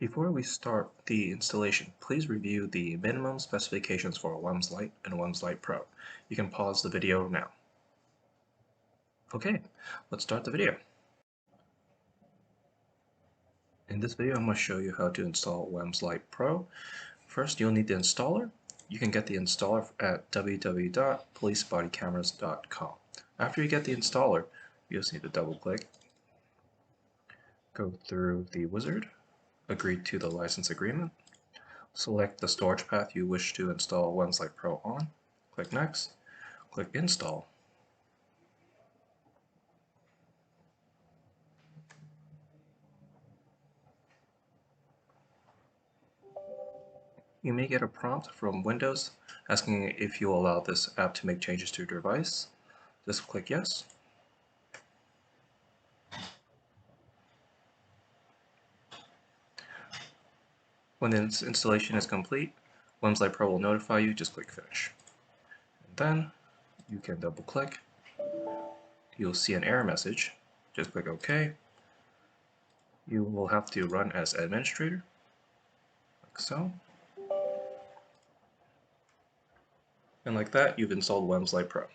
Before we start the installation, please review the minimum specifications for a WEMS Lite and a WEMS Lite Pro. You can pause the video now. Okay, let's start the video. In this video, I'm going to show you how to install WEMS Lite Pro. First, you'll need the installer. You can get the installer at www.policebodycameras.com. After you get the installer, you just need to double-click, go through the wizard, agree to the license agreement, select the storage path you wish to install WEMS Lite Pro on, click Next, click Install. You may get a prompt from Windows asking if you allow this app to make changes to your device. Just click Yes. When the installation is complete, WEMS Lite Pro will notify you. Just click Finish. And then you can double click. You'll see an error message. Just click OK. You will have to run as administrator, like so. And like that, you've installed WEMS Lite Pro.